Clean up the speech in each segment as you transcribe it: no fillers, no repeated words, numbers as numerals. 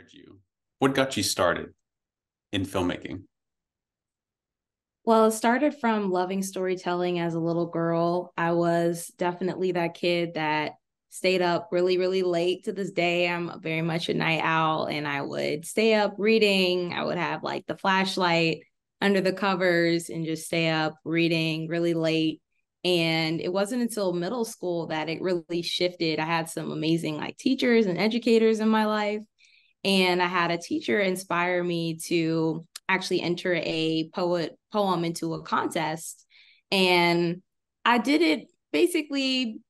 inspired you? What got you started in filmmaking? Well, it started from loving storytelling as a little girl. I was definitely that kid that stayed up really, really late. To this day, I'm very much a night owl, and I would stay up reading. I would have like the flashlight under the covers and just stay up reading really late. And it wasn't until middle school that it really shifted. I had some amazing like teachers and educators in my life, and I had a teacher inspire me to actually enter a poem into a contest. And I did it basically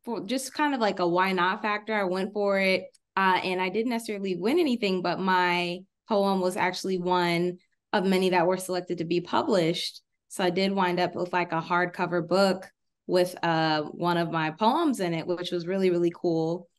for just kind of like a why not factor. I went for it. And I didn't necessarily win anything, but my poem was actually one of many that were selected to be published. So I did wind up with like a hardcover book with one of my poems in it, which was really, really cool.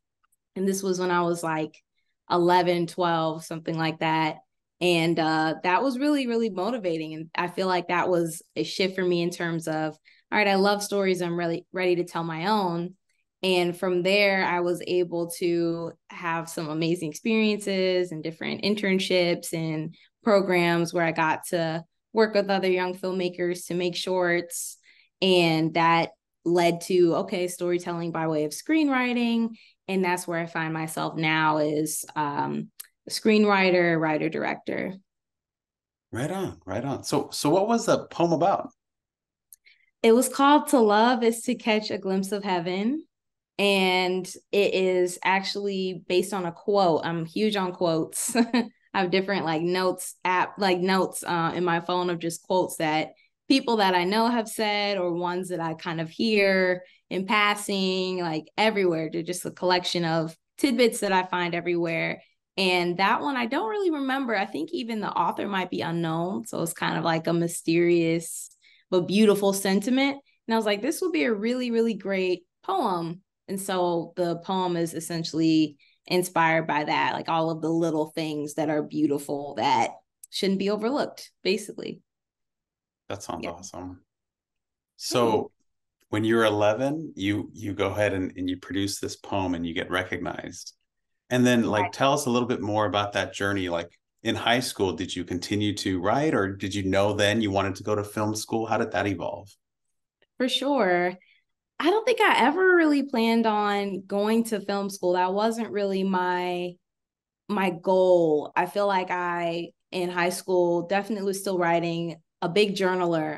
And this was when I was like 11, 12, something like that. And that was really, really motivating. And I feel like that was a shift for me in terms of, all right, I love stories. I'm really ready to tell my own. And from there, I was able to have some amazing experiences and different internships and programs where I got to work with other young filmmakers to make shorts. And that led to, okay, storytelling by way of screenwriting. And that's where I find myself now is a screenwriter, writer, director. Right on, right on. So what was the poem about? It was called To Love is to Catch a Glimpse of Heaven. And it is actually based on a quote. I'm huge on quotes. I have different like notes in my phone of just quotes that people that I know have said, or ones that I kind of hear in passing, like everywhere. They're just a collection of tidbits that I find everywhere. And that one I don't really remember. I think even the author might be unknown. So it's kind of like a mysterious but beautiful sentiment. And I was like, this will be a really, really great poem. And so the poem is essentially inspired by that, like all of the little things that are beautiful that shouldn't be overlooked, basically. That sounds Yeah. awesome. Thanks. So when you're 11, you go ahead and you produce this poem and you get recognized. And then like Right. tell us a little bit more about that journey. Like in high school, did you continue to write, or did you know then you wanted to go to film school? How did that evolve? For sure. I don't think I ever really planned on going to film school. That wasn't really my goal. I feel like I in high school definitely was still writing, a big journaler.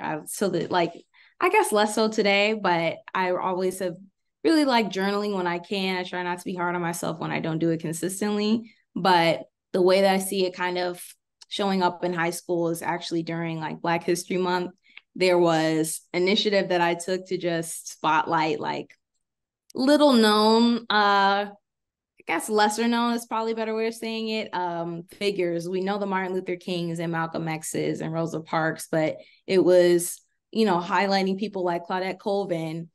I guess less so today, but I always have really liked journaling when I can. I try not to be hard on myself when I don't do it consistently. But the way that I see it kind of showing up in high school is actually during like Black History Month. There was initiative that I took to just spotlight like little known I guess lesser known is probably a better way of saying it, figures. We know the Martin Luther Kings and Malcolm X's and Rosa Parks, but it was, highlighting people like Claudette Colvin,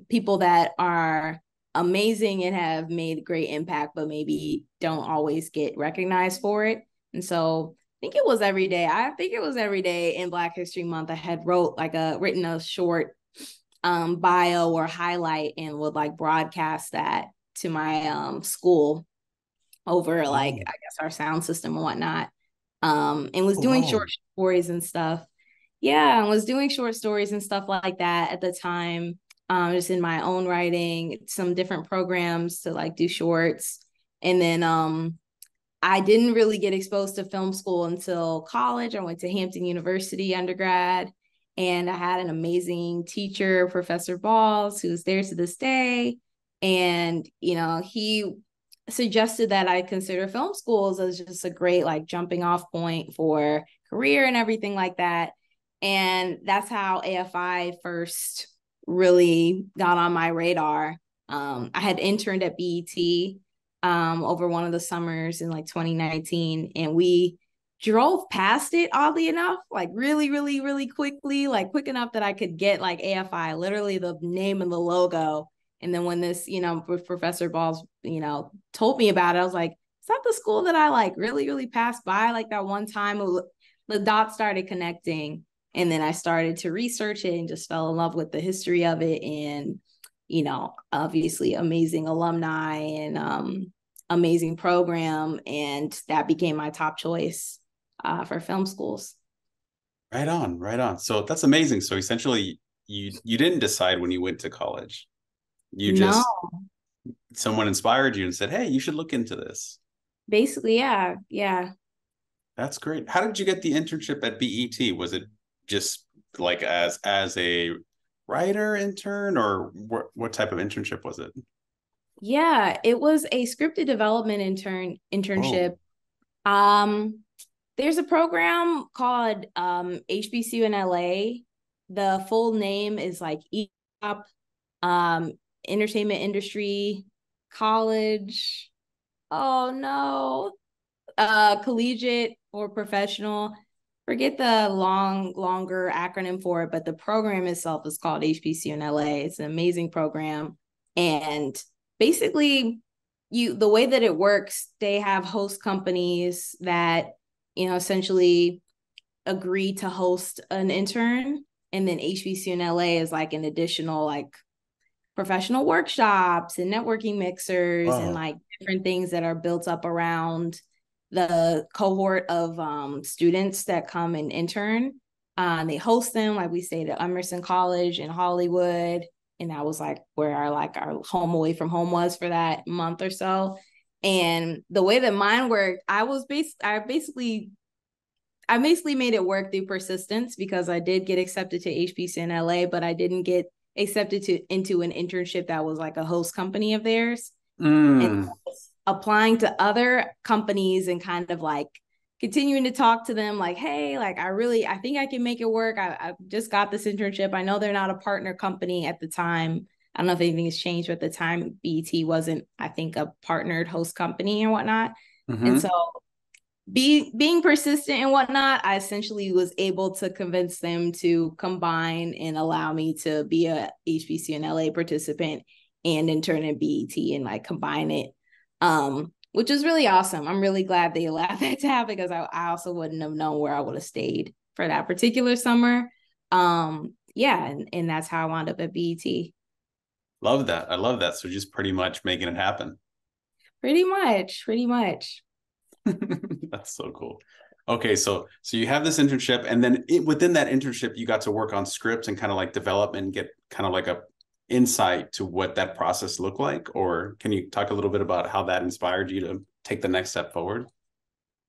people that are amazing and have made great impact, but maybe don't always get recognized for it. And so I think it was every day. I think it was every day in Black History Month. I had written a short bio or highlight and would like broadcast that to my school over like Oh, I guess our sound system and whatnot. And was oh, doing short whoa. stories and stuff. Yeah, I was doing short stories and stuff like that at the time. Just in my own writing, some different programs to like do shorts. And then I didn't really get exposed to film school until college. I went to Hampton University undergrad, and I had an amazing teacher, Professor Balls, who's there to this day. And, he suggested that I consider film schools as just a great like jumping off point for career and everything like that. And that's how AFI first really got on my radar. I had interned at BET over one of the summers in like 2019, and we drove past it oddly enough, like really, really, really quickly, like quick enough that I could get like AFI, literally the name and the logo. And then when this, with Professor Balls, told me about it, I was like, is that the school that I like really, really passed by like that one time? The dots started connecting. And then I started to research it and just fell in love with the history of it. And, obviously amazing alumni and amazing program, and that became my top choice for film schools. Right on, right on. So that's amazing. So essentially, you didn't decide when you went to college. You No, just someone inspired you and said, "Hey, you should look into this." basically, yeah, yeah. That's great. How did you get the internship at BET? Was it just like as a writer intern, or what type of internship was it? Yeah, it was a scripted development internship. Oh, Um, there's a program called HBCU in LA. The full name is like EOP, um, Entertainment Industry College. Oh no. Collegiate or professional. Forget the longer acronym for it, but the program itself is called HBCU in LA. It's an amazing program. And basically, the way that it works, they have host companies that, essentially agree to host an intern. And then HBCU in LA is like an additional like professional workshops and networking mixers and oh, like different things that are built up around the cohort of students that come and intern. They host them, like we stayed at Emerson College in Hollywood, and that was like where our home away from home was for that month or so. And the way that mine worked, I basically made it work through persistence, because I did get accepted to HBC in LA, but I didn't get accepted into an internship that was like a host company of theirs. And mm, applying to other companies and kind of like continuing to talk to them like, hey, like I think I can make it work. I just got this internship. I know they're not a partner company at the time. I don't know if anything has changed, but at the time BET wasn't, I think, a partnered host company or whatnot. And so mm-hmm. being persistent and whatnot, I essentially was able to convince them to combine and allow me to be a HBC and LA participant and intern at BET and like combine it, which is really awesome. I'm really glad they allowed that to happen, because I also wouldn't have known where I would have stayed for that particular summer. Yeah, and that's how I wound up at BET. Love that. I love that. So just pretty much making it happen. Pretty much, pretty much. That's so cool. Okay, so you have this internship, and then within that internship, you got to work on scripts and kind of like develop and get kind of like a insight to what that process looked like. Or can you talk a little bit about how that inspired you to take the next step forward?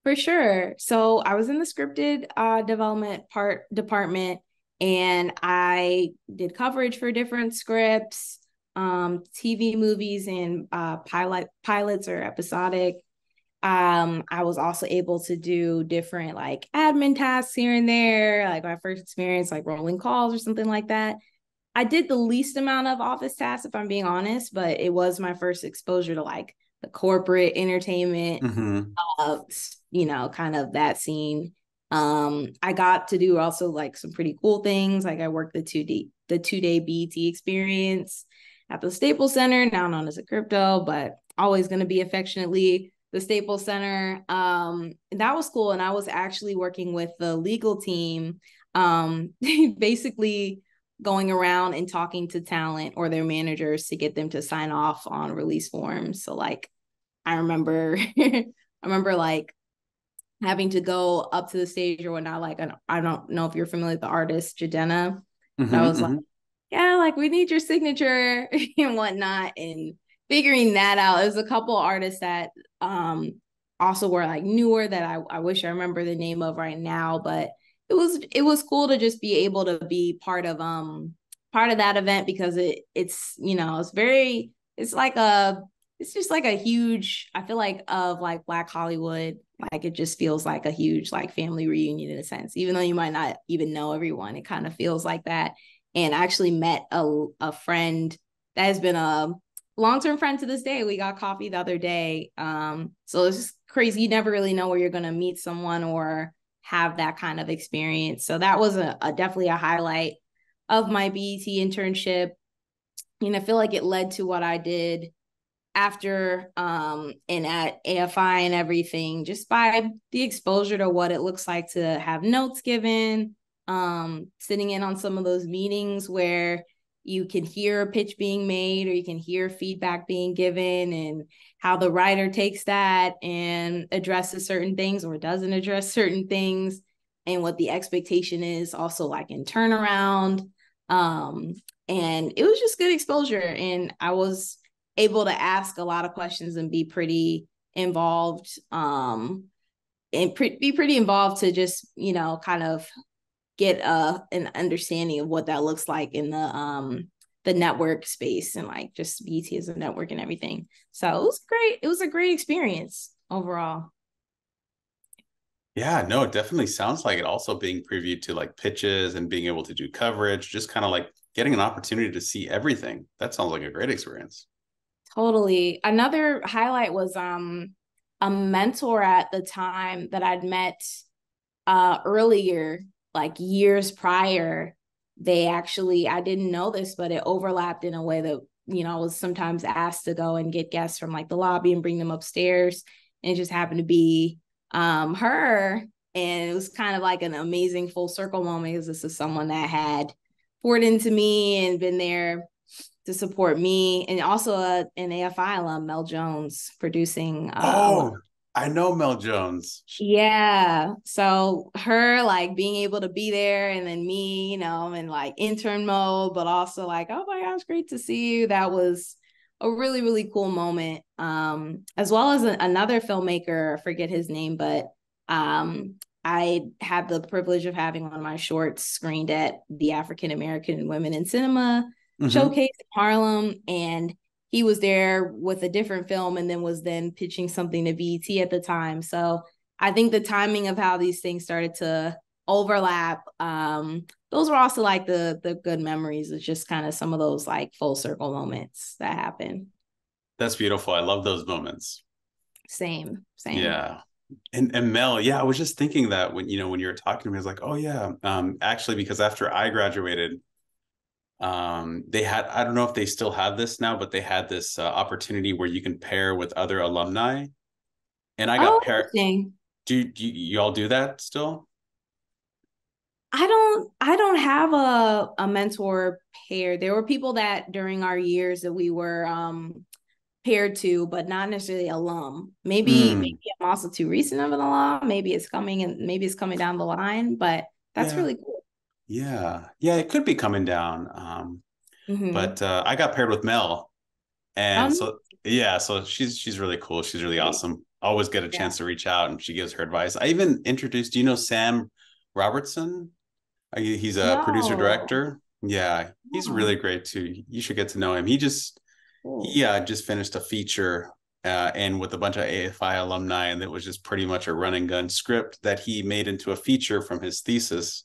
For sure. So I was in the scripted development department, and I did coverage for different scripts, TV movies, and pilots or episodic. I was also able to do different like admin tasks here and there, like my first experience, like rolling calls or something like that. I did the least amount of office tasks, if I'm being honest, but it was my first exposure to like the corporate entertainment, Mm-hmm. kind of that scene. I got to do also like some pretty cool things. Like I worked the 2-day BET experience at the Staples Center, now known as a crypto, but always going to be affectionately the Staples Center. That was cool. And I was actually working with the legal team, basically going around and talking to talent or their managers to get them to sign off on release forms. So like I remember I remember like having to go up to the stage or whatnot. Like I don't know if you're familiar with the artist Jadena, but I Mm-hmm. was like, Mm-hmm. yeah, like we need your signature and whatnot, and figuring that out. There's a couple artists that also were like newer that I wish I remember the name of right now, but it was cool to just be able to be part of that event, because it's like it's just like a huge, I feel like, of like Black Hollywood. Like it just feels like a huge like family reunion in a sense, even though you might not even know everyone. It kind of feels like that. And I actually met a friend that has been a long-term friend to this day. We got coffee the other day. So it's just crazy. You never really know where you're going to meet someone or have that kind of experience. So that was a definitely a highlight of my BET internship. And I feel like it led to what I did after and at AFI and everything, just by the exposure to what it looks like to have notes given, sitting in on some of those meetings where you can hear a pitch being made, or you can hear feedback being given, and how the writer takes that and addresses certain things or doesn't address certain things, and what the expectation is also like in turnaround. And it was just good exposure, and I was able to ask a lot of questions and be pretty involved, be pretty involved to just, kind of get an understanding of what that looks like in the network space, and like just BT as a network and everything. So it was great. It was a great experience overall. Yeah, no, it definitely sounds like it, also being previewed to like pitches and being able to do coverage, just kind of like getting an opportunity to see everything. That sounds like a great experience. Totally. Another highlight was a mentor at the time that I'd met earlier, like years prior. They actually, I didn't know this, but it overlapped in a way that, I was sometimes asked to go and get guests from like the lobby and bring them upstairs. And it just happened to be her. And it was kind of like an amazing full circle moment, because this is someone that had poured into me and been there to support me. And also an AFI alum, Mel Jones, producing Oh, I know Mel Jones. yeah. So her like being able to be there, and then me, in like intern mode, but also like, oh my gosh, great to see you. That was a really, really cool moment. As well as another filmmaker, I forget his name, but I had the privilege of having one of my shorts screened at the African American Women in Cinema showcase in Harlem, and he was there with a different film, and then was then pitching something to BET at the time. So I think the timing of how these things started to overlap, those were also like the good memories. It's just kind of some of those like full circle moments that happen. That's beautiful. I love those moments. Same. Yeah. And Mel, yeah, I was just thinking that when you were talking to me, I was like, oh yeah. Actually, because after I graduated, they had, I don't know if they still have this now, but they had this opportunity where you can pair with other alumni, and I got Oh, paired. interesting. Do you all do that still? I don't have a mentor pair. There were people that during our years that we were paired to, but not necessarily alum. Maybe I'm also too recent of an alum. Maybe it's coming down the line, but that's Yeah. really cool. Yeah, it could be coming down. Mm-hmm. But I got paired with Mel, and Um, so yeah, so she's really cool. She's really great. awesome. Always get a Yeah. chance to reach out, and she gives her advice. I even introduced, do you know Sam Robertson? He's a producer No. director. Yeah, he's No. really great too. You should get to know him. He just finished a feature, and with a bunch of AFI alumni, and it was just pretty much a run and gun script that he made into a feature from his thesis.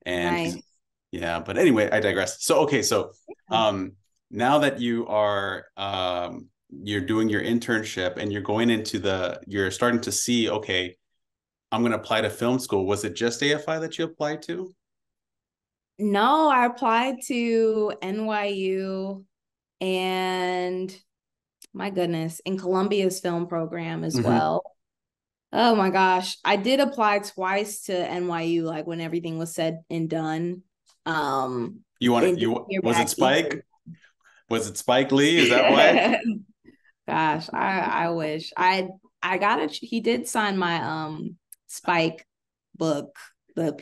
And he's, Nice. yeah, but anyway, I digress. So okay, so um now that you're doing your internship and you're going into you're starting to see, okay, I'm going to apply to film school. Was it just AFI that you applied to? No, I applied to NYU and my goodness, in Columbia's film program as Mm-hmm. well. Oh my gosh. I did apply twice to NYU, like when everything was said and done. You want it? And didn't You hear Was it back either. Spike? Was it Spike Lee? Is that why? Gosh, I wish. I got it. He did sign my Spike book, the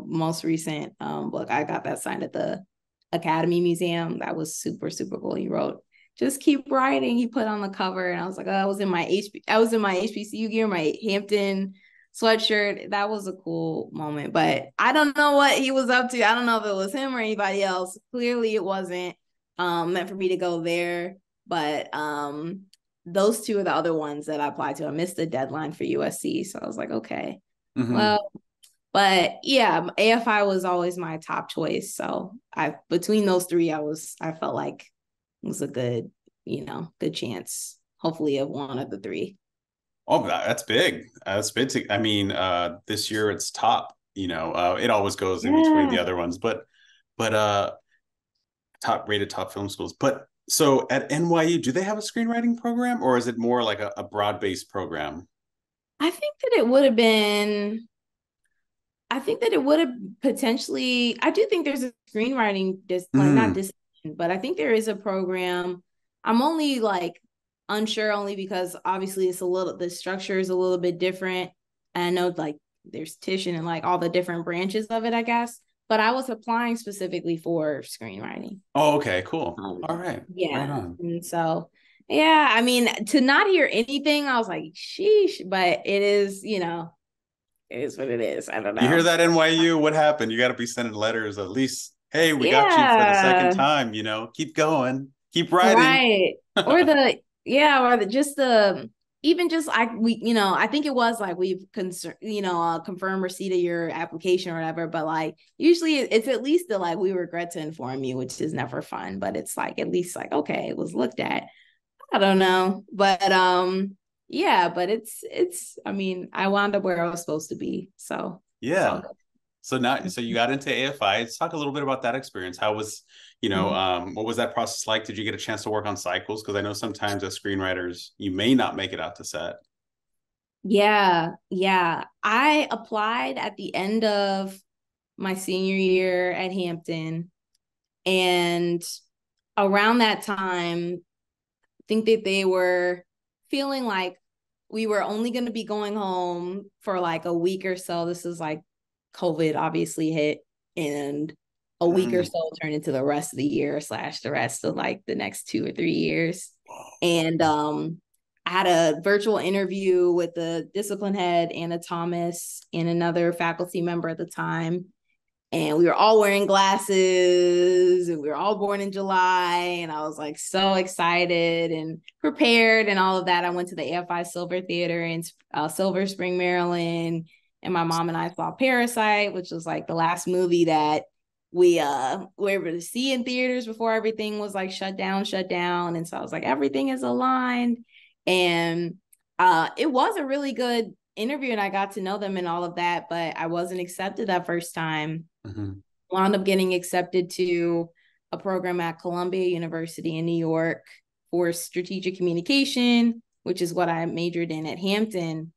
most recent book. I got that signed at the Academy Museum. That was super, super cool. He wrote, just keep writing. He put on the cover, and I was like, oh, I was in my HBCU gear, my Hampton sweatshirt. That was a cool moment. But I don't know what he was up to. I don't know if it was him or anybody else. Clearly it wasn't meant for me to go there. But those two are the other ones that I applied to. I missed the deadline for USC. So I was like, okay. Mm-hmm. Well, but yeah, AFI was always my top choice. So I between those three, I felt like it was a good chance, hopefully, of one of the three. Oh, that's big. That's big. I mean, this year it's top. It always goes in between the Yeah. other ones, but top rated top film schools. But so at NYU, do they have a screenwriting program, or is it more like a broad based program? I think that it would have been I think that it would have potentially. I do think there's a screenwriting like not Mm, discipline, but I think there is a program. I'm only like unsure only because obviously the structure is a little bit different. And I know like there's Tisch and like all the different branches of it, I guess. But I was applying specifically for screenwriting. Oh, okay, cool. All right. Right Yeah. on. And so, yeah, I mean, to not hear anything, I was like, sheesh, but it is, it is what it is. I don't You hear know. that, NYU? What happened? You got to be sending letters at least. Hey, we got you for the second Yeah. time, keep going, keep writing. Right. Or the yeah, or the just the even just I think it was like we've confirmed receipt of your application or whatever, but like usually it's at least the like we regret to inform you, which is never fun, but it's like at least like okay, it was looked at. I don't know. But yeah, but it's I mean, I wound up where I was supposed to be. So it's all Yeah. So you got into AFI. Let's talk a little bit about that experience. How was, good. what was that process like? Did you get a chance to work on cycles? Because I know sometimes as screenwriters, you may not make it out to set. Yeah, yeah. I applied at the end of my senior year at Hampton. And around that time, I think that they were feeling like we were only going to be going home for like a week or so. This is like COVID obviously hit, and a week or Mm. so turned into the rest of the year / the rest of like the next 2 or 3 years. And I had a virtual interview with the discipline head, Anna Thomas, and another faculty member at the time. And we were all wearing glasses and we were all born in July. And I was like so excited and prepared and all of that. I went to the AFI Silver Theater in Silver Spring, Maryland. And my mom and I saw Parasite, which was like the last movie that we were able to see in theaters before everything was like shut down. And so I was like, everything is aligned. And it was a really good interview and I got to know them and all of that, but I wasn't accepted that first time. Mm-hmm. Wound up getting accepted to a program at Columbia University in New York for strategic communication, which is what I majored in at Hampton.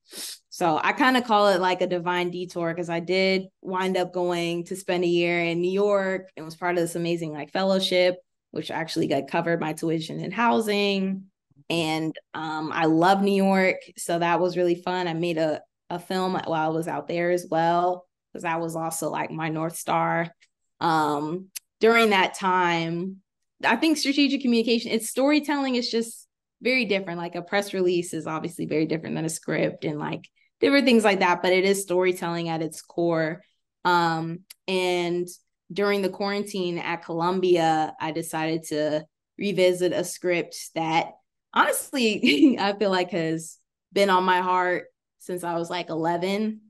So I kind of call it like a divine detour because I did wind up going to spend a year in New York and was part of this amazing like fellowship, which actually got covered my tuition and housing. And I love New York. So that was really fun. I made a film while I was out there as well, because that was also like my North Star. During that time, I think strategic communication, it's storytelling is just very different. Like a press release is obviously very different than a script and like different things like that, but it is storytelling at its core. And during the quarantine at Columbia, I decided to revisit a script that honestly, I feel like has been on my heart since I was like 11.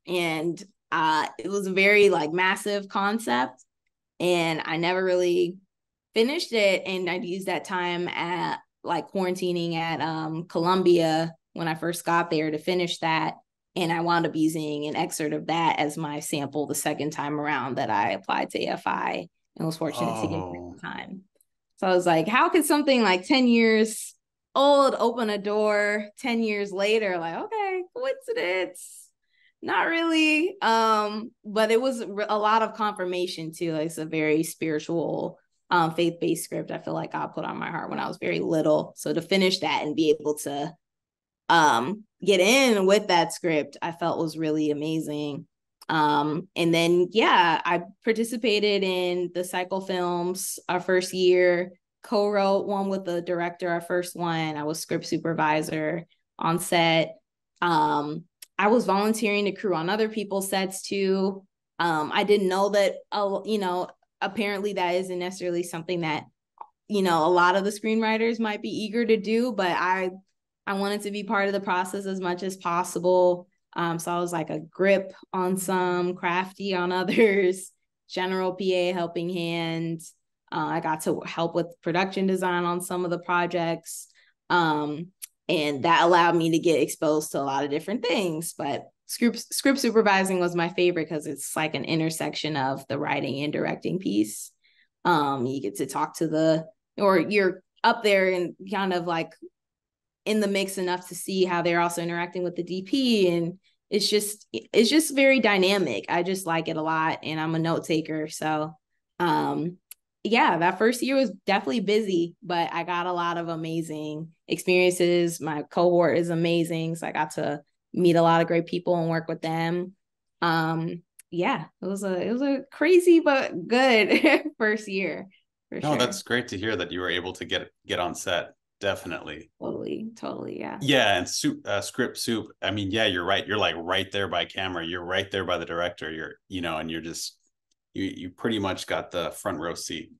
And it was a very like massive concept and I never really finished it. And I'd used that time at like quarantining at Columbia when I first got there to finish that. And I wound up using an excerpt of that as my sample the second time around that I applied to AFI and was fortunate to get that time. So I was like, how could something like 10 years old open a door 10 years later? Like, okay, coincidence. Not really. But it was a lot of confirmation too. Like it's a very spiritual, faith-based script. I feel like God put on my heart when I was very little. So to finish that and be able to get in with that script, I felt was really amazing. And then yeah, I participated in the cycle films our first year, co-wrote one with the director our first one. I was script supervisor on set. I was volunteering to crew on other people's sets too. I didn't know that apparently that isn't necessarily something that a lot of the screenwriters might be eager to do, but I wanted to be part of the process as much as possible. So I was like a grip on some, crafty on others, general PA helping hand. I got to help with production design on some of the projects. And that allowed me to get exposed to a lot of different things. But script supervising was my favorite because it's like an intersection of the writing and directing piece. You get to talk to or you're up there and kind of like in the mix enough to see how they're also interacting with the DP. And it's just very dynamic. I just like it a lot. And I'm a note taker. So yeah, that first year was definitely busy, but I got a lot of amazing experiences. My cohort is amazing. So I got to meet a lot of great people and work with them. Yeah, it was a crazy but good first year for No, sure. that's great to hear that you were able to get on set. Definitely. Totally, yeah. Yeah, and script soup. I mean, yeah, you're right. You're like right there by camera. You're right there by the director. And you're just you pretty much got the front row seat.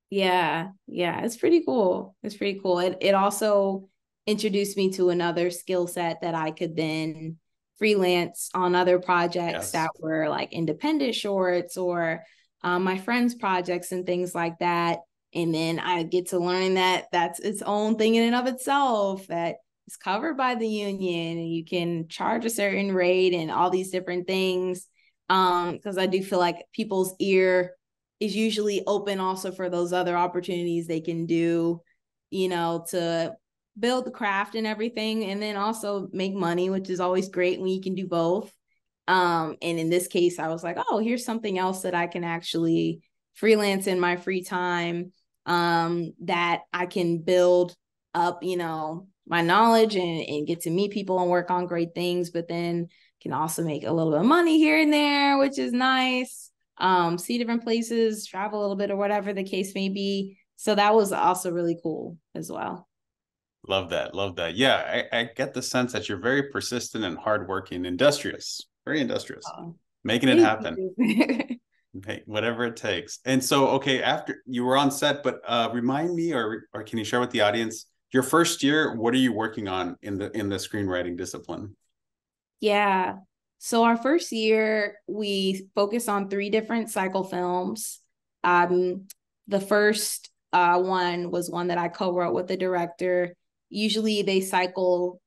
Yeah, it's pretty cool. It's pretty cool. It also introduced me to another skill set that I could then freelance on other projects Yes. that were like independent shorts or my friends' projects and things like that. And then I get to learn that that's its own thing in and of itself, that it's covered by the union and you can charge a certain rate and all these different things. Because I do feel like people's ear is usually open also for those other opportunities they can do, to build the craft and everything, and then also make money, which is always great when you can do both. And in this case, I was like, oh, here's something else that I can actually freelance in my free time, that I can build up, my knowledge and get to meet people and work on great things, but then can also make a little bit of money here and there, which is nice. See different places, travel a little bit or whatever the case may be. So that was also really cool as well. Love that. Love that. Yeah, I get the sense that you're very persistent and hardworking, industrious, very industrious, Oh, making it thank happen. you. Okay, whatever it takes. And so, okay, after you were on set, but remind me, or can you share with the audience your first year? What are you working on in the screenwriting discipline? Yeah. So our first year, we focused on three different cycle films. The first one was one that I co-wrote with the director. Usually they cycle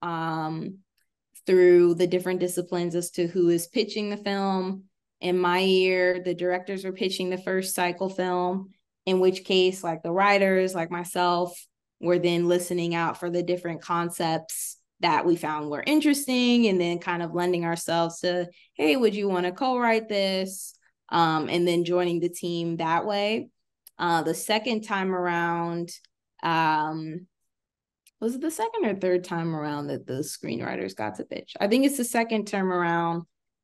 through the different disciplines as to who is pitching the film. In my year, the directors were pitching the first cycle film, in which case, like the writers, like myself, were then listening out for the different concepts that we found were interesting and then kind of lending ourselves to, hey, would you want to co-write this? And then joining the team that way. The second time around, was it the second or third time around that the screenwriters got to pitch? I think it's the second term around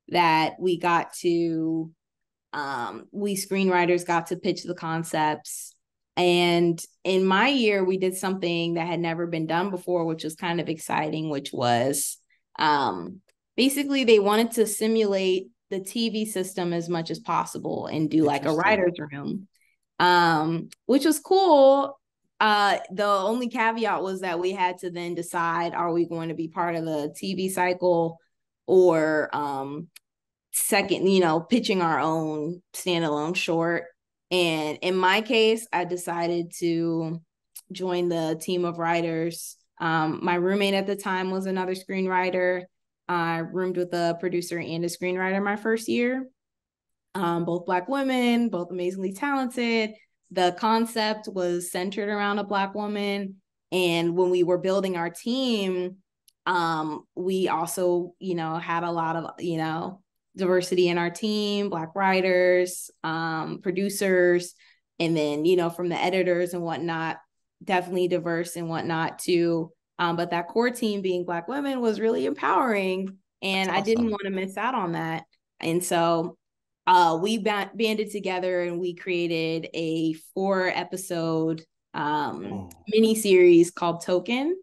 that we screenwriters got to pitch the concepts. And in my year, we did something that had never been done before, which was kind of exciting, which was basically they wanted to simulate the TV system as much as possible and do like a writer's room, which was cool. The only caveat was that we had to then decide, are we going to be part of the TV cycle or second, pitching our own standalone short. And in my case, I decided to join the team of writers. My roommate at the time was another screenwriter. I roomed with a producer and a screenwriter my first year. Both Black women, both amazingly talented. The concept was centered around a Black woman. And when we were building our team, we also, had a lot of, diversity in our team, Black writers, producers, and then, from the editors and whatnot, definitely diverse and whatnot too. But that core team being Black women was really empowering. And That's I didn't awesome. want to miss out on that. And so we banded together and we created a 4-episode Oh, mini series called Token.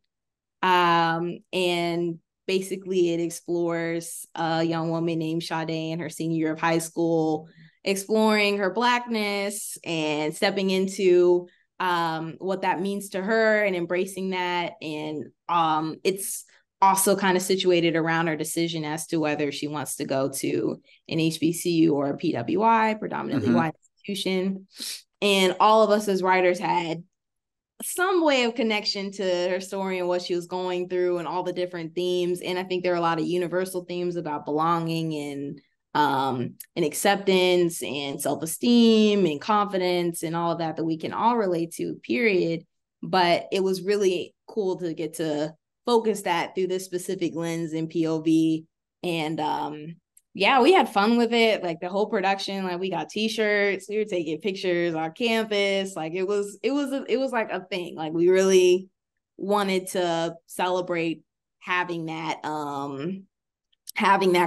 And basically it explores a young woman named Sade in her senior year of high school, exploring her Blackness and stepping into what that means to her and embracing that. And it's also kind of situated around her decision as to whether she wants to go to an HBCU or a PWI, predominantly mm-hmm. white institution. And all of us as writers had some way of connection to her story and what she was going through and all the different themes. And I think there are a lot of universal themes about belonging and acceptance and self-esteem and confidence and all of that we can all relate to, period. But it was really cool to get to focus that through this specific lens and POV. And yeah, we had fun with it. Like the whole production, like we got t-shirts, we were taking pictures on campus. Like it was like a thing. Like we really wanted to celebrate having that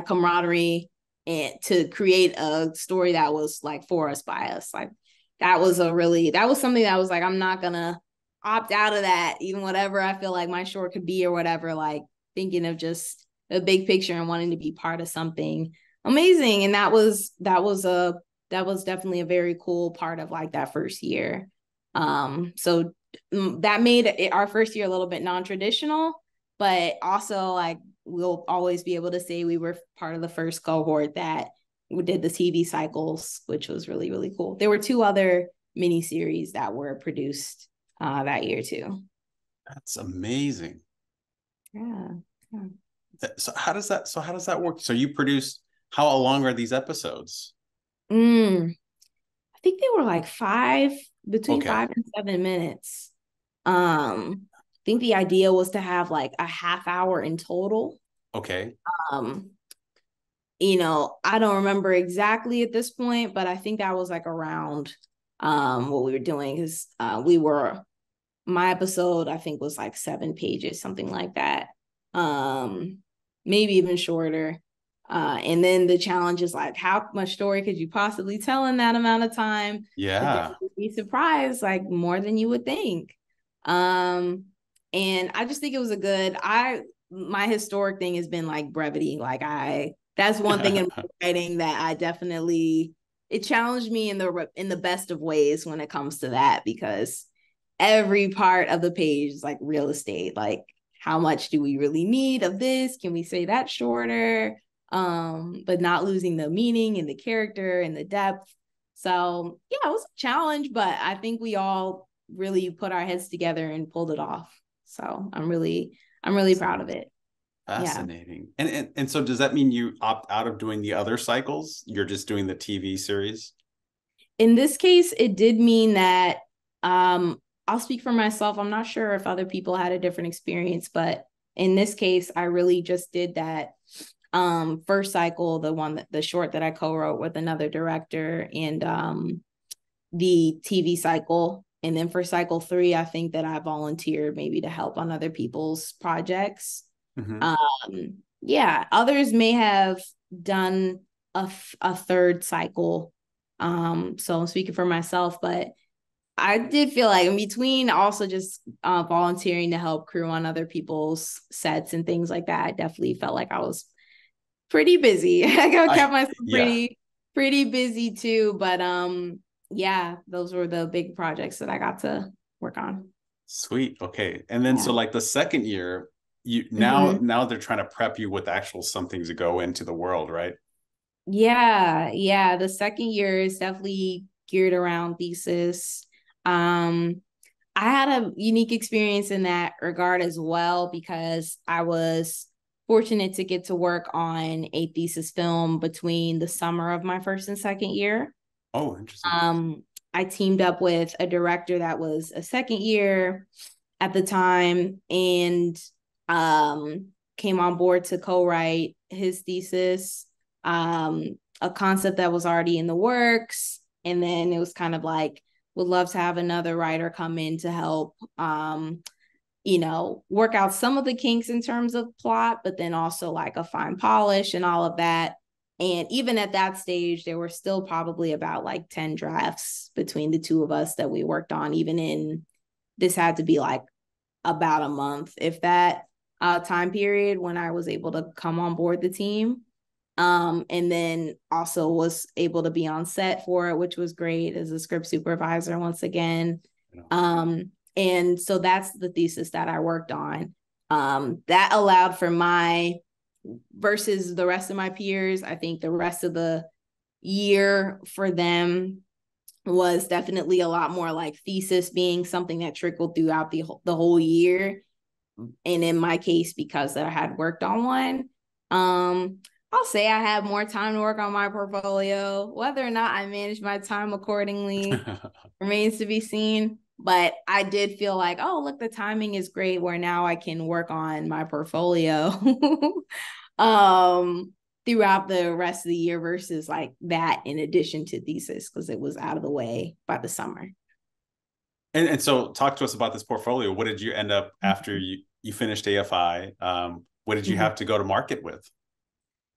camaraderie and to create a story that was like for us by us. Like that was something that was like, I'm not gonna opt out of that, even whatever I feel like my short could be or whatever, like thinking of just a big picture and wanting to be part of something amazing. And that was definitely a very cool part of like that first year. So that made our first year a little bit non-traditional, but also like we'll always be able to say we were part of the first cohort that we did the TV cycles, which was really, really cool. There were 2 other miniseries that were produced that year too. That's amazing. Yeah. Yeah. So how does that work? So you produced, how long are these episodes? I think they were like between Okay. 5 and 7 minutes. I think the idea was to have like a half hour in total. Okay. Um, I don't remember exactly at this point, but I think that was like around what we were doing because my episode I think was like 7 pages, something like that. Maybe even shorter. And then the challenge is like, how much story could you possibly tell in that amount of time? But then Yeah. you'd be surprised, like more than you would think. Um, and I just think it was my historic thing has been like brevity. That's one thing in writing that it challenged me in the best of ways when it comes to that, because every part of the page is like real estate. Like, how much do we really need of this? Can we say that shorter? But not losing the meaning and the character and the depth. So yeah, it was a challenge, but I think we all really put our heads together and pulled it off. So I'm really proud of it. Yeah. Fascinating. And so does that mean you opt out of doing the other cycles? You're just doing the TV series? In this case, it did mean that I'll speak for myself. I'm not sure if other people had a different experience, but in this case, I really just did that first cycle, the short that I co-wrote with another director, and the TV cycle. And then for cycle 3, I think that I volunteered maybe to help on other people's projects. Mm-hmm. Yeah, others may have done a third cycle. So I'm speaking for myself, but I did feel like in between also just volunteering to help crew on other people's sets and things like that, I definitely felt like I was pretty busy. I kept myself Yeah. pretty busy too. But yeah, those were the big projects that I got to work on. Sweet. Okay. And then so Yeah. like the second year, you Mm-hmm. now they're trying to prep you with actual something to go into the world, right? Yeah, yeah. The second year is definitely geared around thesis. Um, I had a unique experience in that regard as well, because I was fortunate to get to work on a thesis film between the summer of my first and second year. Oh, interesting. Um, I teamed up with a director that was a second year at the time, and um, came on board to co-write his thesis, a concept that was already in the works. And then it was kind of like, would love to have another writer come in to help, work out some of the kinks in terms of plot, but then also like a fine polish and all of that. And even at that stage, there were still probably about like 10 drafts between the two of us that we worked on, this had to be like about a month, if that, time period when I was able to come on board the team. And then also was able to be on set for it, which was great as a script supervisor once again. And so that's the thesis that I worked on. That allowed for versus the rest of my peers, I think the rest of the year for them was definitely a lot more like thesis being something that trickled throughout the whole year. And in my case, because I had worked on one, I'll say I had more time to work on my portfolio. Whether or not I managed my time accordingly remains to be seen. But I did feel like, oh, look, the timing is great where now I can work on my portfolio. throughout the rest of the year versus like that in addition to thesis, because it was out of the way by the summer. And so talk to us about this portfolio. What did you end up after you finished AFI? What did you have to go to market with?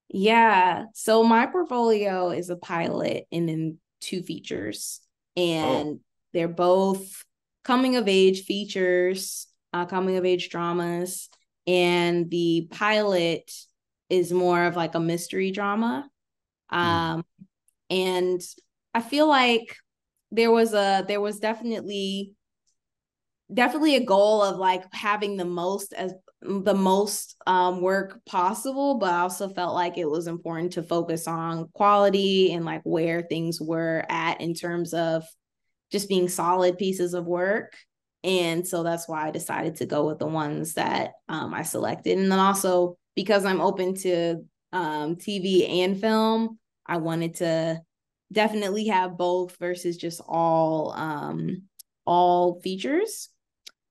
Yeah. So my portfolio is a pilot and then 2 features. And they're both coming of age features, coming of age dramas. And the pilot is more of like a mystery drama. And I feel like there was definitely a goal of like having the most work possible, but I also felt like it was important to focus on quality and like where things were at in terms of just being solid pieces of work. And so that's why I decided to go with the ones that I selected. And then also because I'm open to TV and film, I wanted to definitely have both versus just all features.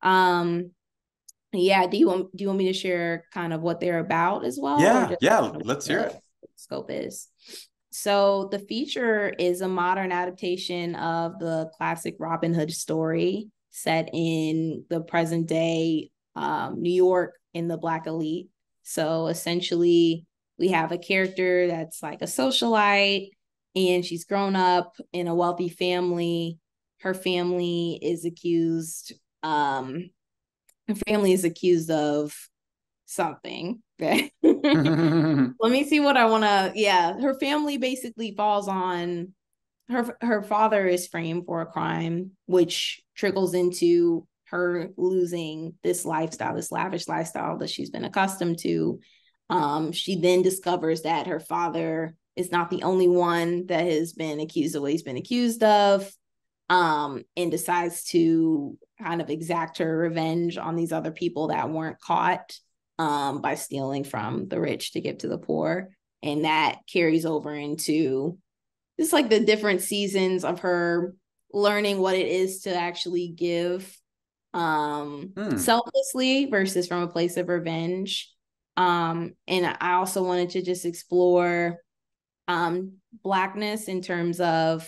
Yeah, do you want me to share kind of what they're about as well? Or just Let's hear it. Scope is. So the feature is a modern adaptation of the classic Robin Hood story set in the present day New York in the Black elite. So essentially, we have a character that's like a socialite, and she's grown up in a wealthy family. Her family is accused of something. Okay. Let me see what I want to. Yeah, her family basically falls on her father is framed for a crime, which trickles into her losing this lifestyle, this lavish lifestyle that she's been accustomed to. She then discovers that her father is not the only one that has been accused of what he's been accused of, and decides to kind of exact her revenge on these other people that weren't caught by stealing from the rich to give to the poor. And that carries over into just like the different seasons of her learning what it is to actually give selflessly versus from a place of revenge. And I also wanted to just explore Blackness in terms of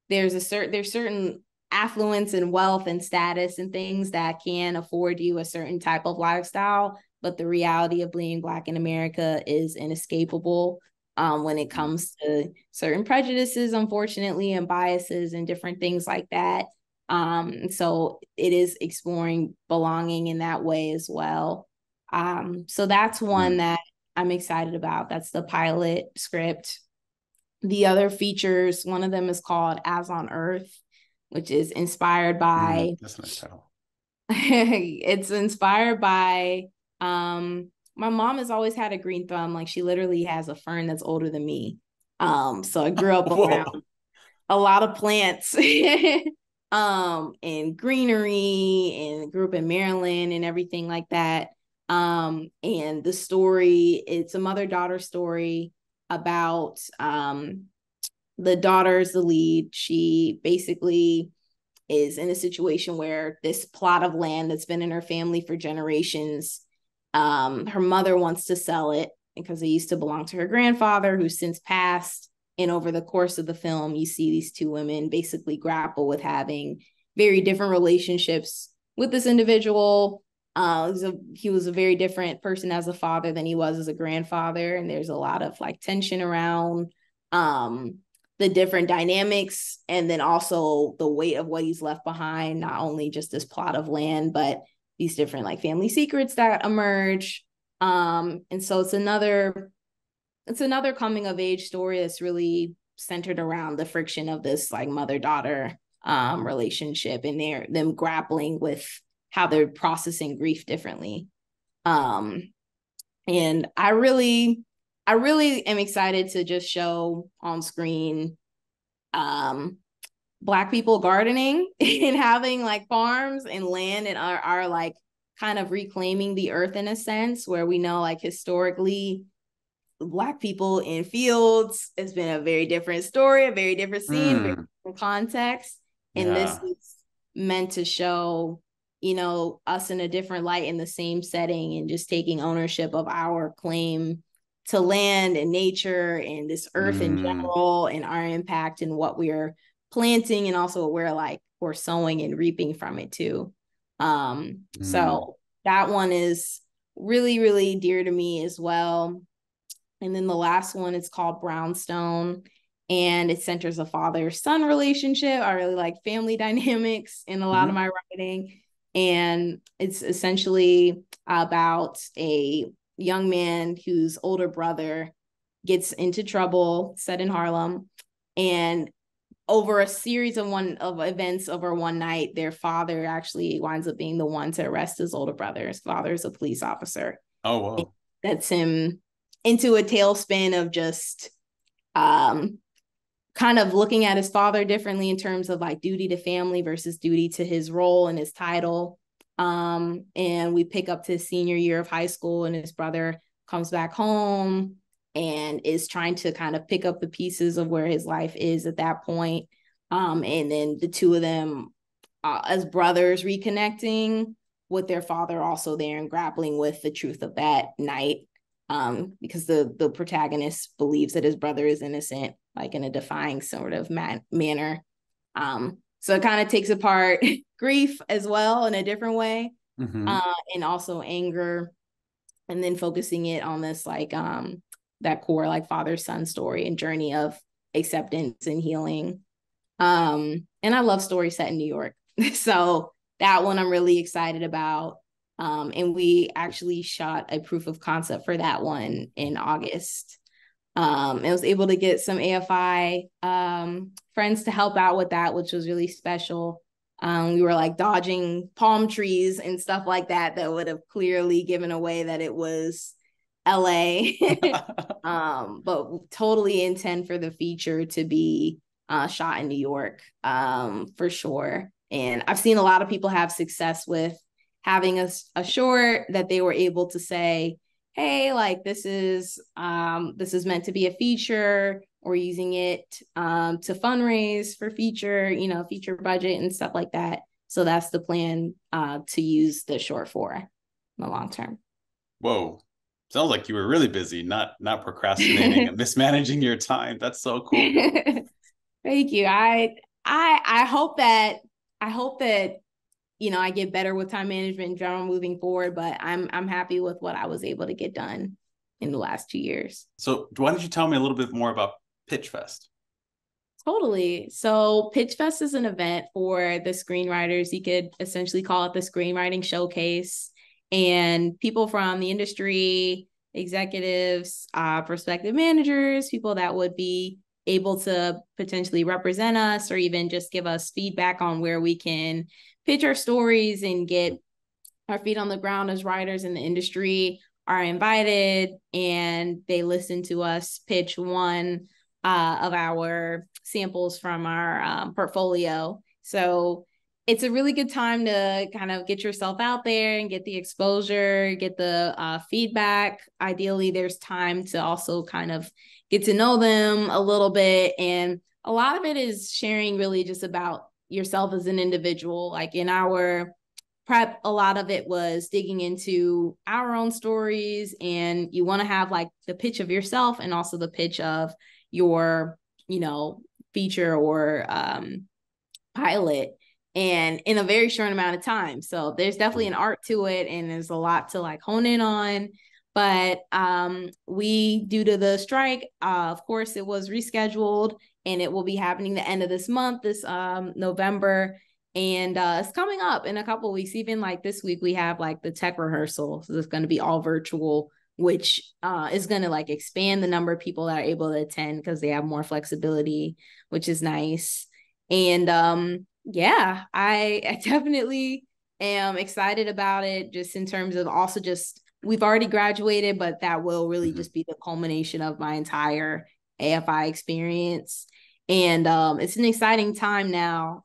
there's certain affluence and wealth and status and things that can afford you a certain type of lifestyle, but the reality of being Black in America is inescapable when it comes to certain prejudices, unfortunately, and biases and different things like that. So it is exploring belonging in that way as well. So that's one that I'm excited about. That's the pilot script. The other features, one of them is called As on Earth, which is inspired by that's a nice title. It's inspired by my mom has always had a green thumb. Like she literally has a fern that's older than me. So I grew up around a lot of plants and greenery, and grew up in Maryland and everything like that. And the story, it's a mother-daughter story about the daughter's the lead. She basically is in a situation where this plot of land that's been in her family for generations, her mother wants to sell it because it used to belong to her grandfather, who's since passed. And over the course of the film, you see these 2 women basically grapple with having very different relationships with this individual. He was a very different person as a father than he was as a grandfather. And there's a lot of like tension around the different dynamics, and then also the weight of what he's left behind, not only just this plot of land, but these different like family secrets that emerge. And so it's another coming of age story that's really centered around the friction of this like mother-daughter relationship, and them grappling with how they're processing grief differently. And I really am excited to just show on screen Black people gardening and having like farms and land, and are like kind of reclaiming the earth in a sense, where we know like historically Black people in fields has been a very different story, a very different scene, a very different context. And this is meant to show, us in a different light in the same setting, and just taking ownership of our claim to land and nature and this earth in general, and our impact and what we're planting, and also what we're sowing and reaping from it too. So that one is really, really dear to me as well. And then the last one is called Brownstone, and it centers a father-son relationship. I really like family dynamics in a lot of my writing. And it's essentially about a young man whose older brother gets into trouble, set in Harlem, and over a series of events over one night, their father actually winds up being the one to arrest his older brother. His father is a police officer. Oh, wow. That's him into a tailspin of just kind of looking at his father differently in terms of like duty to family versus duty to his role and his title. And we pick up to his senior year of high school, and his brother comes back home and is trying to kind of pick up the pieces of where his life is at that point. And then the two of them as brothers reconnecting with their father also there and grappling with the truth of that night. Because the protagonist believes that his brother is innocent, like in a defying sort of manner. So it kind of takes apart grief as well in a different way, and also anger, and then focusing it on this like that core like father-son story and journey of acceptance and healing. And I love stories set in New York. So that one I'm really excited about. And we actually shot a proof of concept for that one in August. I was able to get some AFI friends to help out with that, which was really special. We were like dodging palm trees and stuff like that would have clearly given away that it was LA. But totally intend for the feature to be shot in New York for sure. And I've seen a lot of people have success with having a short that they were able to say, hey, like this is meant to be a feature, or using it to fundraise for feature budget and stuff like that. So that's the plan to use the short for in the long term. Whoa. Sounds like you were really busy, not procrastinating and mismanaging your time. That's so cool. Thank you. I hope that I get better with time management in general moving forward, but I'm happy with what I was able to get done in the last 2 years. So why don't you tell me a little bit more about Pitch Fest? Totally. So Pitch Fest is an event for the screenwriters. You could essentially call it the screenwriting showcase, and people from the industry, executives, prospective managers, people that would be able to potentially represent us or even just give us feedback on where we can pitch our stories and get our feet on the ground as writers in the industry are invited, and they listen to us pitch one of our samples from our portfolio. So it's a really good time to kind of get yourself out there and get the exposure, get the feedback. Ideally, there's time to also kind of get to know them a little bit. And a lot of it is sharing really just about yourself as an individual. Like in our prep, a lot of it was digging into our own stories, and you want to have like the pitch of yourself and also the pitch of your, feature or pilot, and in a very short amount of time. So there's definitely an art to it, and there's a lot to like hone in on. But we, due to the strike, of course, it was rescheduled, and it will be happening the end of this month, this November. And it's coming up in a couple of weeks. Even like this week, we have like the tech rehearsal. So it's going to be all virtual, which is going to like expand the number of people that are able to attend because they have more flexibility, which is nice. And yeah, I definitely am excited about it, just in terms of also just, we've already graduated, but that will really just be the culmination of my entire AFI experience. And it's an exciting time now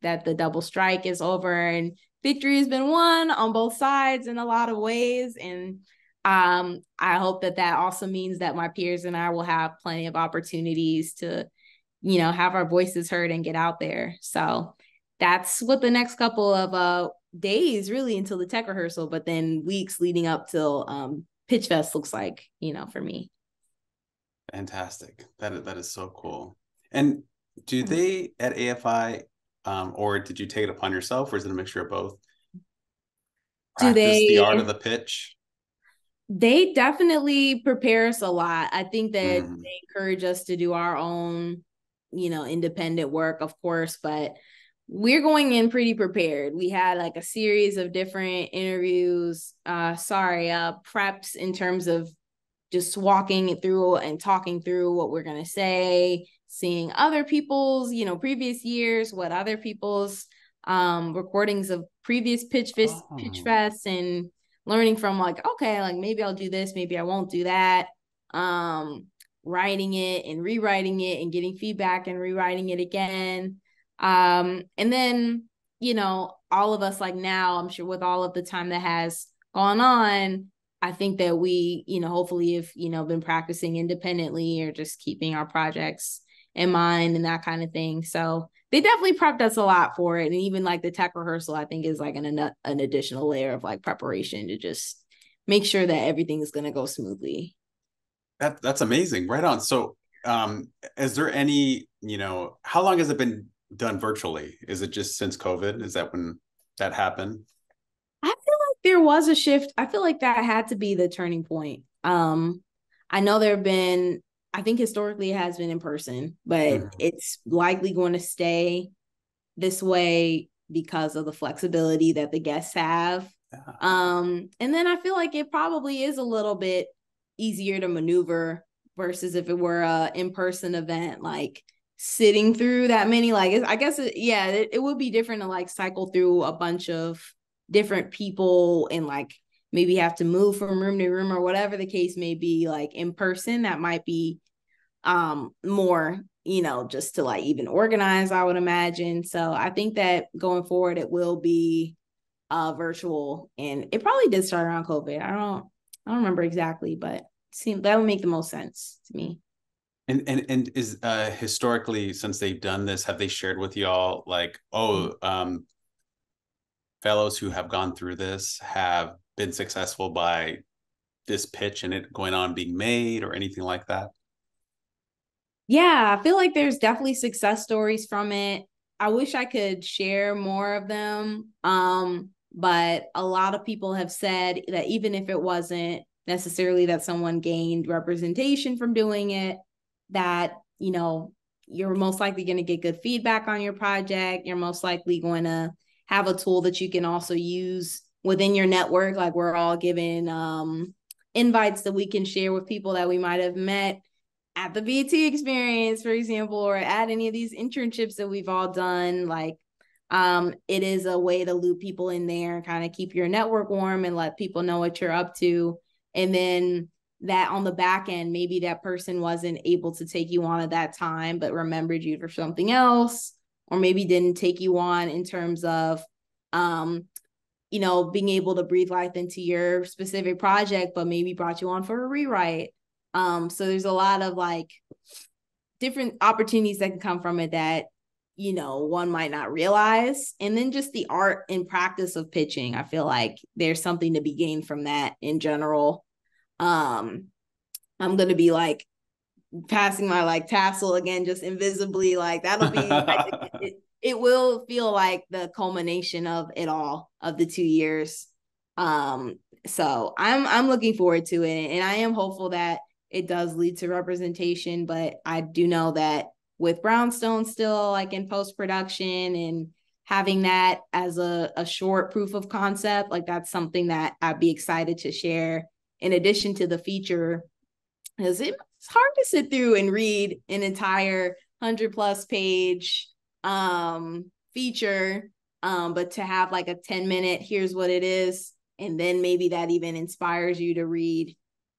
that the double strike is over and victory has been won on both sides in a lot of ways. And I hope that also means that my peers and I will have plenty of opportunities to, have our voices heard and get out there. So that's what the next couple of days really until the tech rehearsal, but then weeks leading up till Pitch Fest looks like, for me. Fantastic. That is so cool. And do Mm. they at AFI, or did you take it upon yourself, or is it a mixture of both? Do Practice the they art of the pitch? they definitely prepare us a lot. I think that Mm. they encourage us to do our own, independent work, of course, but we're going in pretty prepared. We had like a series of different interviews, preps in terms of just walking through and talking through what we're going to say, seeing other people's, previous years, what other people's recordings of previous pitch Oh. fests, and learning from like, okay, like maybe I'll do this, maybe I won't do that. Um, Writing it and rewriting it and getting feedback and rewriting it again. And then, all of us, like now, I'm sure with all of the time that has gone on, I think that we, hopefully have, been practicing independently or just keeping our projects in mind and that kind of thing. So they definitely prepped us a lot for it. And even like the tech rehearsal, I think is like an additional layer of like preparation to just make sure that everything is going to go smoothly. That's amazing. Right on. So, is there any, how long has it been done virtually? Is it just since COVID? Is that when that happened? I feel like there was a shift. I feel like that had to be the turning point. I know there have been, I think historically it has been in person, but Mhm. it's likely going to stay this way because of the flexibility that the guests have. Yeah. And then I feel like it probably is a little bit easier to maneuver versus if it were a in-person event, like sitting through that many, like I guess it would be different to like cycle through a bunch of different people and like maybe have to move from room to room or whatever the case may be. Like in person, that might be more, just to like even organize, I would imagine. So I think that going forward it will be virtual, and it probably did start around COVID. I don't remember exactly, but that would make the most sense to me. And is historically, since they've done this, have they shared with y'all like, oh, fellows who have gone through this have been successful by this pitch and it going on being made or anything like that? Yeah, I feel like there's definitely success stories from it. I wish I could share more of them. But a lot of people have said that even if it wasn't necessarily that someone gained representation from doing it, that, you're most likely going to get good feedback on your project. You're most likely going to have a tool that you can also use within your network. Like we're all given invites that we can share with people that we might have met at the BT experience, for example, or at any of these internships that we've all done. Like, it is a way to loop people in there, kind of keep your network warm and let people know what you're up to. And then that on the back end, maybe that person wasn't able to take you on at that time, but remembered you for something else, or maybe didn't take you on in terms of, being able to breathe life into your specific project, but maybe brought you on for a rewrite. So there's a lot of like different opportunities that can come from it that, one might not realize. And then just the art and practice of pitching. I feel like there's something to be gained from that in general. I'm going to be like passing my like tassel again, just invisibly, like that'll be, I think it will feel like the culmination of it all of the 2 years. So I'm looking forward to it, and I am hopeful that it does lead to representation. But I do know that with Brownstone still like in post production and having that as a short proof of concept, like that's something that I'd be excited to share in addition to the feature, because it's hard to sit through and read an entire 100+ page feature, but to have like a 10-minute, here's what it is, and then maybe that even inspires you to read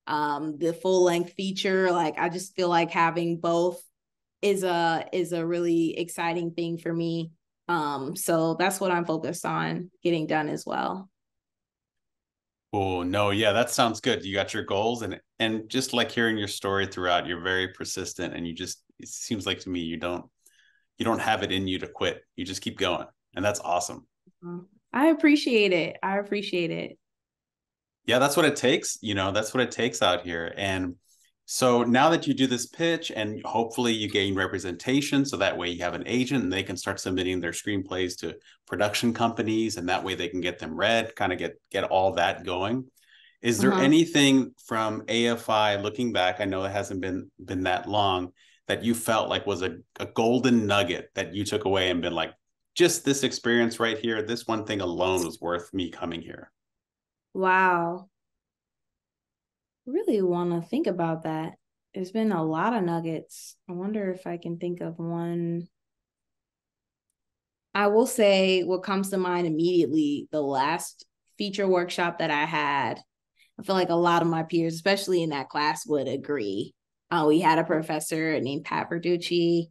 the full length feature. Like I just feel like having both is a really exciting thing for me. So that's what I'm focused on getting done as well. Oh no, yeah, that sounds good. You got your goals, and just like hearing your story throughout, you're very persistent, and it seems like to me you don't have it in you to quit. You just keep going, and that's awesome. I appreciate it. I appreciate it. Yeah, that's what it takes. That's what it takes out here. And so now that you do this pitch and hopefully you gain representation, so that way you have an agent and they can start submitting their screenplays to production companies, and that way they can get them read, kind of get all that going. Is there Uh-huh. anything from AFI looking back? I know it hasn't been that long, that you felt like was a golden nugget that you took away and been like, just this experience right here, this one thing alone was worth me coming here. Wow. Really want to think about that. There's been a lot of nuggets. I wonder if I can think of one. I will say what comes to mind immediately, the last feature workshop that I had, I feel like a lot of my peers, especially in that class, would agree. We had a professor named Pat Verducci.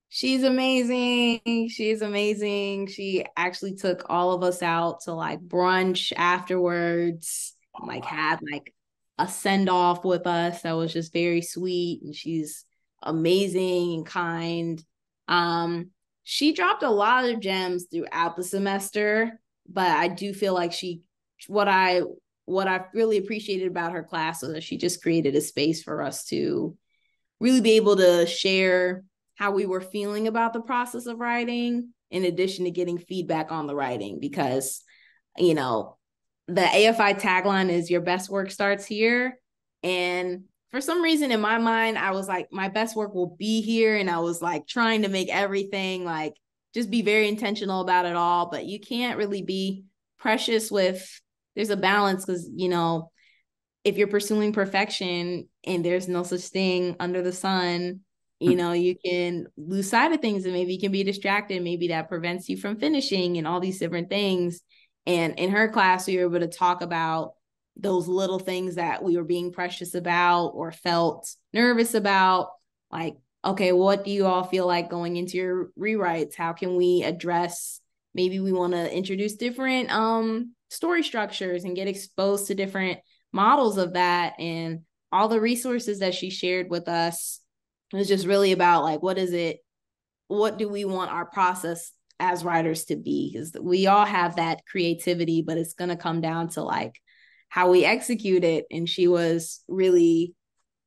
She's amazing. She's amazing. She actually took all of us out to like brunch afterwards, Oh, like wow. had like a send off with us that was just very sweet. And she's amazing and kind. Um, she dropped a lot of gems throughout the semester, but I do feel like what I what I really appreciated about her class was that she just created a space for us to really be able to share how we were feeling about the process of writing, in addition to getting feedback on the writing. Because, you know, the AFI tagline is your best work starts here. And for some reason in my mind, I was like, my best work will be here. And I was like trying to make everything like just be very intentional about it all. But you can't really be precious with, there's a balance because, if you're pursuing perfection and there's no such thing under the sun, you can lose sight of things and maybe you can be distracted. Maybe that prevents you from finishing and all these different things. And in her class, we were able to talk about those little things that we were being precious about or felt nervous about. Like, okay, what do you all feel like going into your rewrites? How can we address, maybe we want to introduce different story structures and get exposed to different models of that, and all the resources that she shared with us. It was just really about like, what do we want our process as writers to be? Because we all have that creativity, but it's going to come down to like how we execute it. And she was really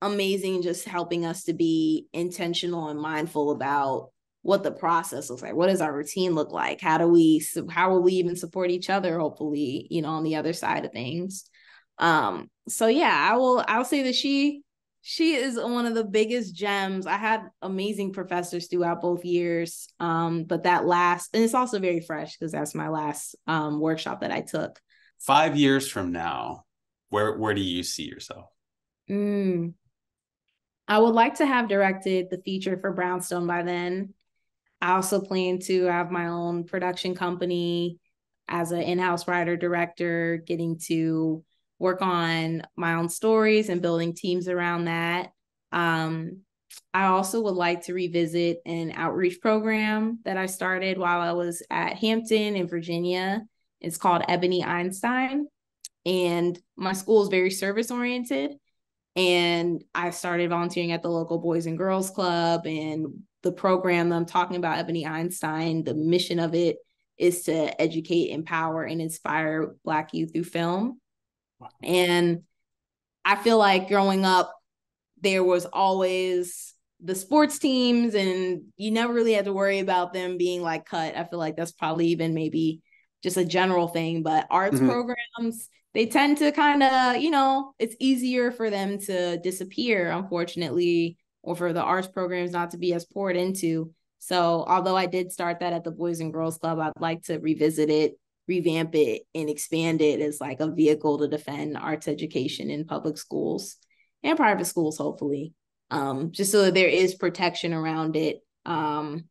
amazing, just helping us to be intentional and mindful about what the process looks like. What does our routine look like? How will we even support each other, hopefully, on the other side of things. So yeah, I'll say that she is one of the biggest gems. I had amazing professors throughout both years. But that last, and it's also very fresh because that's my last workshop that I took. 5 years from now, where do you see yourself? Mm. I would like to have directed the feature for Brownstone by then. I also plan to have my own production company as an in-house writer director, getting to work on my own stories and building teams around that. Um, I also would like to revisit an outreach program that I started while I was at Hampton in Virginia. It's called Ebony Einstein, and my school is very service oriented. And I started volunteering at the local Boys and Girls Club, and the program that I'm talking about, Ebony Einstein, the mission of it is to educate, empower, and inspire Black youth through film. And I feel like growing up, there was always the sports teams, and you never really had to worry about them being like cut. I feel like that's probably even maybe just a general thing, but arts Mm-hmm. programs, they tend to kind of, it's easier for them to disappear, unfortunately, or for the arts programs not to be as poured into. So, although I did start that at the Boys and Girls Club, I'd like to revisit it, revamp it, and expand it as like a vehicle to defend arts education in public schools and private schools, hopefully, just so that there is protection around it, and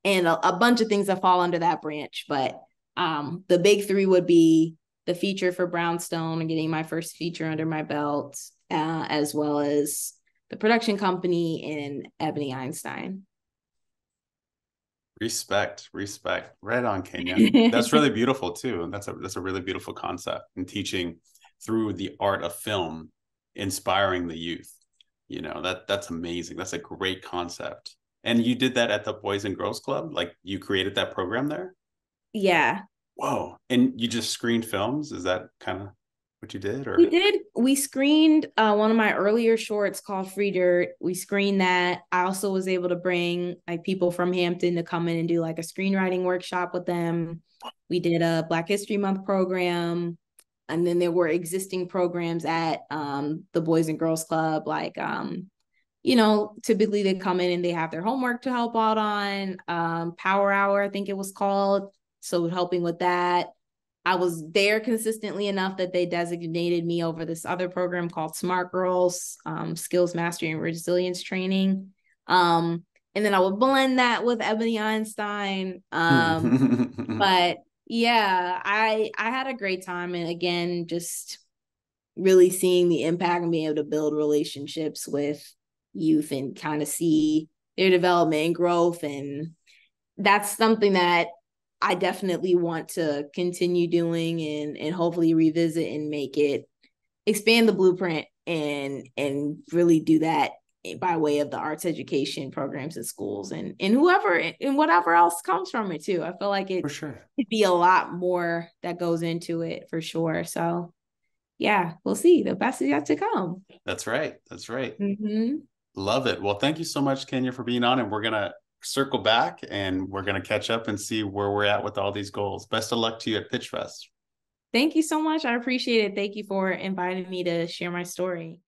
a bunch of things that fall under that branch. But the big three would be the feature for Brownstone and getting my first feature under my belt, as well as the production company and Ebony Einstein. Respect. Right on, Kenya. That's really beautiful too. And that's a really beautiful concept, and teaching through the art of film, inspiring the youth. That's amazing. That's a great concept. And you did that at the Boys and Girls Club? Like you created that program there? Yeah. Whoa. And you just screened films? Is that kind of what you did, or? We did. We screened one of my earlier shorts called Free Dirt. We screened that. I also was able to bring like people from Hampton to come in and do like a screenwriting workshop with them. We did a Black History Month program. And then there were existing programs at the Boys and Girls Club, like typically they come in and they have their homework to help out on. Power Hour, I think it was called. So helping with that. I was there consistently enough that they designated me over this other program called Smart Girls, Skills Mastery and Resilience Training. And then I would blend that with Ebony Einstein. But yeah, I had a great time. And again, just really seeing the impact and being able to build relationships with youth and kind of see their development and growth. And that's something that I definitely want to continue doing and hopefully revisit and make it expand the blueprint and really do that by way of the arts education programs in schools and whoever and whatever else comes from it too. I feel like it For sure. could be a lot more that goes into it for sure. So yeah, we'll see. The best is yet to come. That's right. That's right. Mm-hmm. Love it. Well, thank you so much, Kenya, for being on, and we're going to circle back and we're going to catch up and see where we're at with all these goals. Best of luck to you at Pitch Fest. Thank you so much. I appreciate it. Thank you for inviting me to share my story.